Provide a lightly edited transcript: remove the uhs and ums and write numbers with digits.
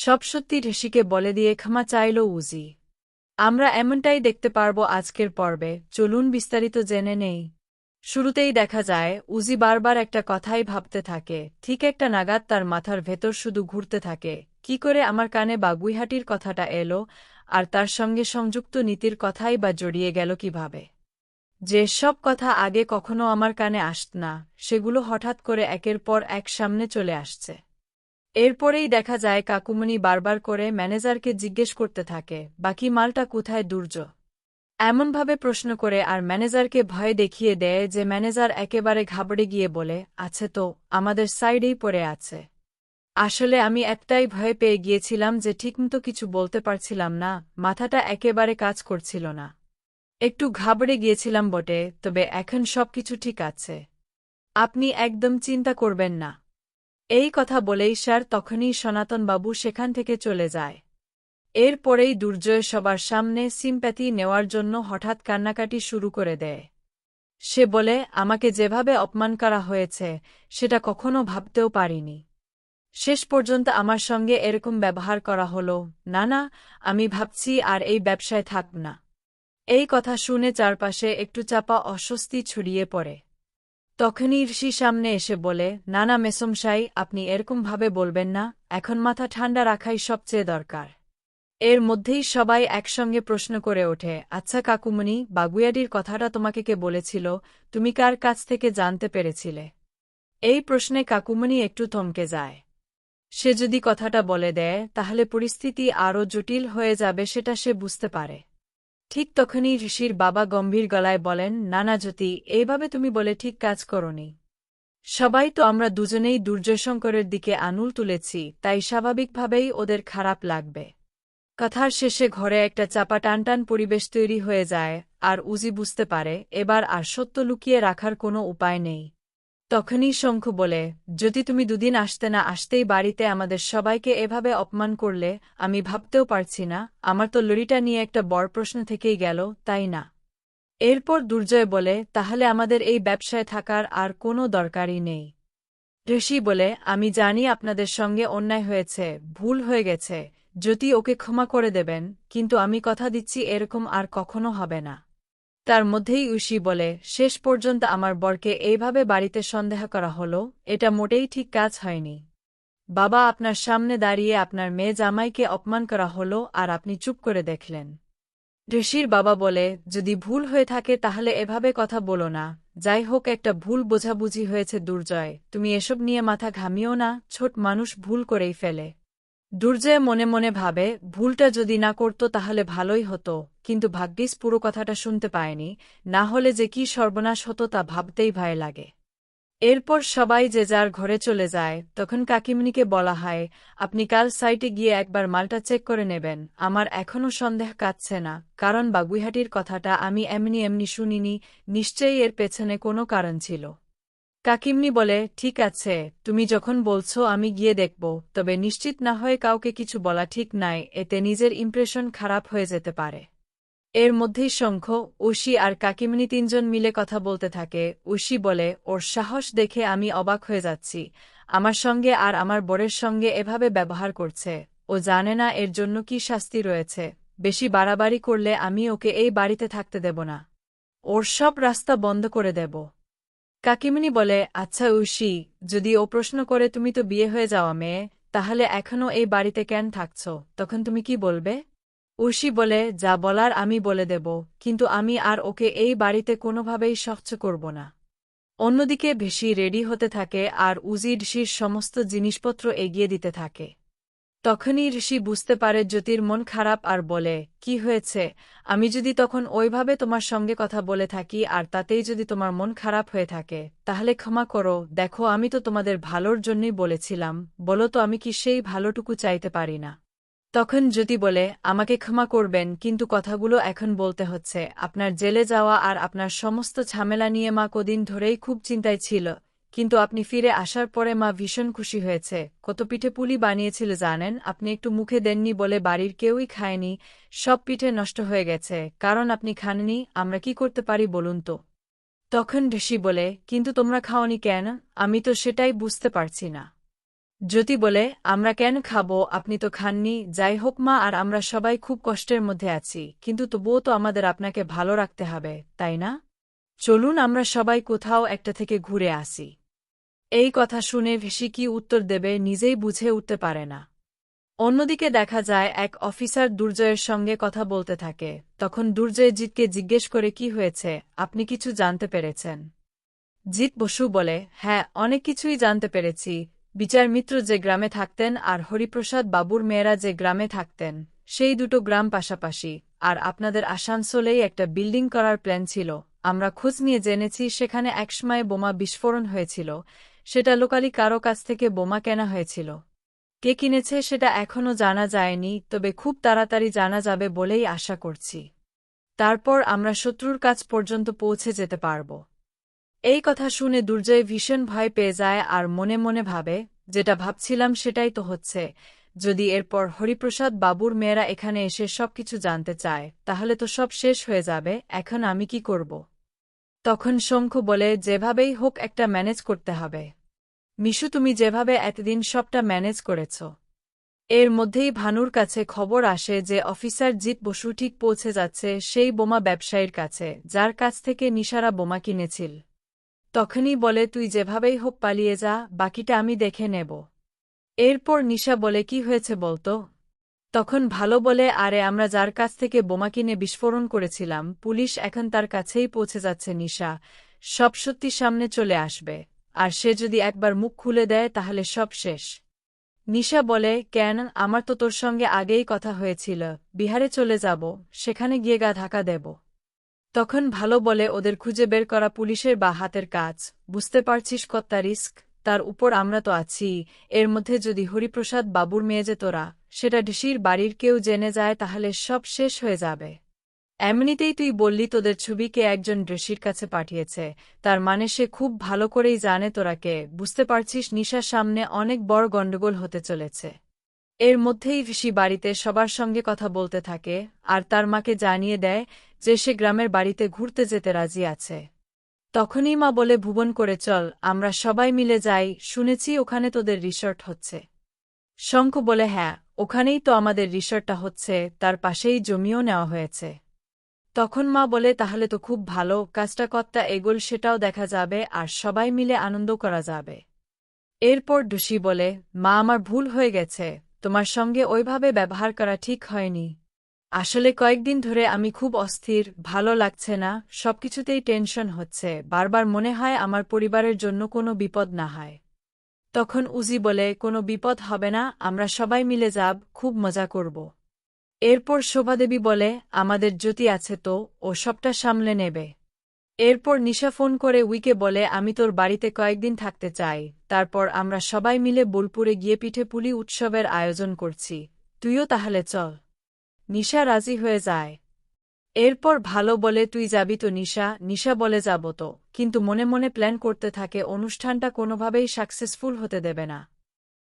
সব সত্যি ঋষিকে বলে দিয়ে ক্ষমা চাইল উজি। আমরা এমনটাই দেখতে পারব আজকের পর্বে, চলুন বিস্তারিত জেনে নেই। শুরুতেই দেখা যায় উজি বারবার একটা কথাই ভাবতে থাকে, ঠিক একটা নাগাদ তার মাথার ভেতর শুধু ঘুরতে থাকে, কি করে আমার কানে বাগুইহাটির কথাটা এলো, আর তার সঙ্গে সংযুক্ত নীতির কথাই বা জড়িয়ে গেল কিভাবে। যে সব কথা আগে কখনো আমার কানে আসত না, সেগুলো হঠাৎ করে একের পর এক সামনে চলে আসছে। এরপরেই দেখা যায় কাকুমণি বারবার করে ম্যানেজারকে জিজ্ঞেস করতে থাকে, বাকি মালটা কোথায় দুর্য। এমনভাবে প্রশ্ন করে আর ম্যানেজারকে ভয় দেখিয়ে দেয় যে ম্যানেজার একেবারে ঘাবড়ে গিয়ে বলে, আছে তো, আমাদের সাইডেই পড়ে আছে। আসলে আমি একটাই ভয় পেয়ে গিয়েছিলাম যে ঠিকমতো কিছু বলতে পারছিলাম না, মাথাটা একেবারে কাজ করছিল না। একটু ঘাবড়ে গিয়েছিলাম বটে, তবে এখন সবকিছু ঠিক আছে। আপনি একদম চিন্তা করবেন না। এই কথা বলেই স্যার তখনই সনাতনবাবু সেখান থেকে চলে যায়। এরপরেই দুর্জয় সবার সামনে সিম্প্যাথি নেওয়ার জন্য হঠাৎ কান্নাকাটি শুরু করে দেয়। সে বলে, আমাকে যেভাবে অপমান করা হয়েছে সেটা কখনো ভাবতেও পারিনি। শেষ পর্যন্ত আমার সঙ্গে এরকম ব্যবহার করা হলো, না না, আমি ভাবছি আর এই ব্যবসায় থাকব না। এই কথা শুনে চারপাশে একটু চাপা অস্বস্তি ছড়িয়ে পড়ে। তখনই ঋষি সামনে এসে বলে, না না মেসমশাই, আপনি এরকমভাবে বলবেন না, এখন মাথা ঠান্ডা রাখাই সবচেয়ে দরকার। এর মধ্যেই সবাই একসঙ্গে প্রশ্ন করে ওঠে, আচ্ছা কাকুমণি, বাগুইয়াডির কথাটা তোমাকে কে বলেছিল, তুমি কার কাছ থেকে জানতে পেরেছিলে? এই প্রশ্নে কাকুমণি একটু থমকে যায়। সে যদি কথাটা বলে দেয় তাহলে পরিস্থিতি আরও জটিল হয়ে যাবে, সেটা সে বুঝতে পারে। ঠিক তখনই ঋষির বাবা গম্ভীর গলায় বলেন, না না জ্যোতি, এইভাবে তুমি বলে ঠিক কাজ করনি। সবাই তো আমরা দুজনেই দুর্জয়শঙ্করের দিকে আঙুল তুলেছি, তাই স্বাভাবিকভাবেই ওদের খারাপ লাগবে। কথার শেষে ঘরে একটা চাপা টানটান পরিবেশ তৈরি হয়ে যায়, আর উজি বুঝতে পারে এবার আর সত্য লুকিয়ে রাখার কোনো উপায় নেই। তখনই শঙ্খ বলে, যদি তুমি দুদিন আসতে না আসতেই বাড়িতে আমাদের সবাইকে এভাবে অপমান করলে, আমি ভাবতেও পারছি না, আমার তো লরিটা নিয়ে একটা বড় প্রশ্ন থেকেই গেল, তাই না? এরপর দুর্জয় বলে, তাহলে আমাদের এই ব্যবসায় থাকার আর কোনো দরকারই নেই। ঋষি বলে, আমি জানি আপনাদের সঙ্গে অন্যায় হয়েছে, ভুল হয়ে গেছে, যদি ওকে ক্ষমা করে দেবেন, কিন্তু আমি কথা দিচ্ছি এরকম আর কখনো হবে না। তার মধ্যেই ঋষি বলে, শেষ পর্যন্ত আমার বরকে এইভাবে বাড়িতে সন্দেহ করা হলো, এটা মোটেই ঠিক কাজ হয়নি। বাবা, আপনার সামনে দাঁড়িয়ে আপনার মেয়ে জামাইকে অপমান করা হলো আর আপনি চুপ করে দেখলেন। ঋষির বাবা বলে, যদি ভুল হয়ে থাকে তাহলে এভাবে কথা বলো না, যাই হোক একটা ভুল বোঝাবুঝি হয়েছে দুর্জয়, তুমি এসব নিয়ে মাথা ঘামিও না, ছোট মানুষ ভুল করেই ফেলে। দুর্জয় মনে মনে ভাবে, ভুলটা যদি না করত তাহলে ভালোই হতো, কিন্তু ভাগ্যিস পুরো কথাটা শুনতে পায়নি, না হলে যে কি সর্বনাশ হতো তা ভাবতেই ভয় লাগে। এরপর সবাই যে যার ঘরে চলে যায়, তখন কাকিমণিকে বলা হয়, আপনি কাল সাইটে গিয়ে একবার মালটা চেক করে নেবেন, আমার এখনও সন্দেহ কাটছে না, কারণ বাগুইহাটির কথাটা আমি এমনি এমনি শুনিনি, নিশ্চয়ই এর পেছনে কোনো কারণ ছিল। কাকিমনি বলে, ঠিক আছে, তুমি যখন বলছো আমি গিয়ে দেখব, তবে নিশ্চিত না হয়ে কাউকে কিছু বলা ঠিক নাই, এতে নিজের ইমপ্রেশন খারাপ হয়ে যেতে পারে। এর মধ্যেই শঙ্খ, ঐশী আর কাকিমনি তিনজন মিলে কথা বলতে থাকে। ঐশী বলে, ওর সাহস দেখে আমি অবাক হয়ে যাচ্ছি, আমার সঙ্গে আর আমার বরের সঙ্গে এভাবে ব্যবহার করছে, ও জানে না এর জন্য কি শাস্তি রয়েছে, বেশি বাড়াবাড়ি করলে আমি ওকে এই বাড়িতে থাকতে দেব না, ওর সব রাস্তা বন্ধ করে দেব। কাকিমণি বলে, আচ্ছা ঐশী, যদি ও প্রশ্ন করে তুমি তো বিয়ে হয়ে যাওয়া মেয়ে, তাহলে এখনও এই বাড়িতে কেন থাকছ, তখন তুমি কি বলবে? ঐশী বলে, যা বলার আমি বলে দেব, কিন্তু আমি আর ওকে এই বাড়িতে কোনোভাবেই সহ্য করব না। অন্যদিকে ভেসি রেডি হতে থাকে আর উজি ঋষির সমস্ত জিনিসপত্র এগিয়ে দিতে থাকে। তখনই ঋষি বুঝতে পারে জ্যোতির মন খারাপ আর বলে, কি হয়েছে, আমি যদি তখন ওইভাবে তোমার সঙ্গে কথা বলে থাকি আর তাতেই যদি তোমার মন খারাপ হয়ে থাকে, তাহলে ক্ষমা করো, দেখো আমি তো তোমাদের ভালোর জন্যই বলেছিলাম, বলো তো আমি কি সেই ভালোটুকু চাইতে পারি না? তখন জ্যোতি বলে, আমাকে ক্ষমা করবেন, কিন্তু কথাগুলো এখন বলতে হচ্ছে, আপনার জেলে যাওয়া আর আপনার সমস্ত ঝামেলা নিয়ে মা কদিন ধরেই খুব চিন্তায় ছিল, কিন্তু আপনি ফিরে আসার পরে মা ভীষণ খুশি হয়েছে, কত পিঠে পুলি বানিয়েছিল জানেন, আপনি একটু মুখে দেননি বলে বাড়ির কেউই খায়নি, সব পিঠে নষ্ট হয়ে গেছে, কারণ আপনি খাননি, আমরা কি করতে পারি বলুন তো? তখন ঋষি বলে, কিন্তু তোমরা খাওনি কেন, আমি তো সেটাই বুঝতে পারছি না। জ্যোতি বলে, আমরা কেন খাবো, আপনি তো খাননি। যাই হোক মা, আর আমরা সবাই খুব কষ্টের মধ্যে আছি, কিন্তু তবুও তো আমাদের আপনাকে ভালো রাখতে হবে, তাই না? চলুন আমরা সবাই কোথাও একটা থেকে ঘুরে আসি। এই কথা শুনে ভেসি কি উত্তর দেবে নিজেই বুঝে উঠতে পারে না। অন্যদিকে দেখা যায় এক অফিসার দুর্জয়ের সঙ্গে কথা বলতে থাকে। তখন দুর্জয় জিতকে জিজ্ঞেস করে, কি হয়েছে, আপনি কিছু জানতে পেরেছেন? জিত বসু বলে, হ্যাঁ, অনেক কিছুই জানতে পেরেছি। বিচার মিত্র যে গ্রামে থাকতেন আর হরিপ্রসাদ বাবুর মেয়েরা যে গ্রামে থাকতেন, সেই দুটো গ্রাম পাশাপাশি। আর আপনাদের আসানসোলেই একটা বিল্ডিং করার প্ল্যান ছিল। আমরা খোঁজ নিয়ে জেনেছি সেখানে একসময় বোমা বিস্ফোরণ হয়েছিল। সেটা লোকালি কারো কাছ থেকে বোমা কেনা হয়েছিল। কে কিনেছে সেটা এখনও জানা যায়নি, তবে খুব তাড়াতাড়ি জানা যাবে বলেই আশা করছি। তারপর আমরা শত্রুর কাছ পর্যন্ত পৌঁছে যেতে পারব। এই কথা শুনে দুর্জয় ভীষণ ভয় পেয়ে যায় আর মনে মনে ভাবে, যেটা ভাবছিলাম সেটাই তো হচ্ছে। যদি এরপর হরিপ্রসাদ বাবুর মেয়েরা এখানে এসে সবকিছু জানতে চায়, তাহলে তো সব শেষ হয়ে যাবে। এখন আমি কি করব? তখন শঙ্খু বলে, যেভাবেই হোক একটা ম্যানেজ করতে হবে। মিশু, তুমি যেভাবে এতদিন সবটা ম্যানেজ করেছ। এর মধ্যেই ভানুর কাছে খবর আসে যে অফিসার জিত বসু ঠিক পৌঁছে যাচ্ছে সেই বোমা ব্যবসায়ীর কাছে, যার কাছ থেকে নিশারা বোমা কিনেছিল। তখনই বলে, তুই যেভাবেই হোক পালিয়ে যা, বাকিটা আমি দেখে নেব। এরপর নিশা বলে, কি হয়েছে বলতো? তখন ভালো বলে, আরে আমরা যার কাছ থেকে বোমা কিনে বিস্ফোরণ করেছিলাম, পুলিশ এখন তার কাছেই পৌঁছে যাচ্ছে। নিশা, সব সত্যি সামনে চলে আসবে। আর সে যদি একবার মুখ খুলে দেয় তাহলে সব শেষ। নিশা বলে, কেন, আমার তো তোর সঙ্গে আগেই কথা হয়েছিল, বিহারে চলে যাব, সেখানে গিয়ে গা ঢাকা দেব। তখন ভালো বলে, ওদের খুঁজে বের করা পুলিশের বা হাতের কাজ, বুঝতে পারছিস কত রিস্ক। তার উপর আমরা তো আছি। এর মধ্যে যদি হরিপ্রসাদ বাবুর মেয়ে যে তোরা, সেটা ঢিসির বাড়ির কেউ জেনে যায় তাহলে সব শেষ হয়ে যাবে। এমনিতেই তুই বললি তোদের ছবিকে একজন ঋষির কাছে পাঠিয়েছে, তার মানে সে খুব ভালো করেই জানে তোরা কে। বুঝতে পারছিস নিশার সামনে অনেক বড় গণ্ডগোল হতে চলেছে। এর মধ্যেই ঋষি বাড়িতে সবার সঙ্গে কথা বলতে থাকে আর তার মাকে জানিয়ে দেয় যে সে গ্রামের বাড়িতে ঘুরতে যেতে রাজি আছে। তখনই মা বলে, ভুবন করে চল, আমরা সবাই মিলে যাই, শুনেছি ওখানে তোদের রিসর্ট হচ্ছে। শঙ্খ বলে, হ্যাঁ, ওখানেই তো আমাদের রিসর্টটা হচ্ছে, তার পাশেই জমিও নেওয়া হয়েছে। তখন মা বলে, তাহলে তো খুব ভালো, কাজটা কতটা এগোল সেটাও দেখা যাবে আর সবাই মিলে আনন্দ করা যাবে। এরপর ডুসি বলে, মা, আমার ভুল হয়ে গেছে, তোমার সঙ্গে ওইভাবে ব্যবহার করা ঠিক হয়নি। আসলে কয়েকদিন ধরে আমি খুব অস্থির, ভালো লাগছে না, সবকিছুতেই টেনশন হচ্ছে, বারবার মনে হয় আমার পরিবারের জন্য কোনো বিপদ না হয়। তখন উজি বলে, কোনো বিপদ হবে না, আমরা সবাই মিলে যাব, খুব মজা করব। এরপর শোভাদেবী বলে, আমাদের জ্যোতি আছে তো, ও সবটা সামলে নেবে। এরপর নিশা ফোন করে উইকে বলে, আমি তোর বাড়িতে কয়েকদিন থাকতে চাই, তারপর আমরা সবাই মিলে বোলপুরে গিয়ে পিঠে পুলি উৎসবের আয়োজন করছি, তুইও তাহলে চল। নিশা রাজি হয়ে যায়। এরপর ভালো বলে, তুই যাবি তো নিশা? নিশা বলে, যাব তো, কিন্তু মনে মনে প্ল্যান করতে থাকে অনুষ্ঠানটা কোনোভাবেই সাকসেসফুল হতে দেবে না।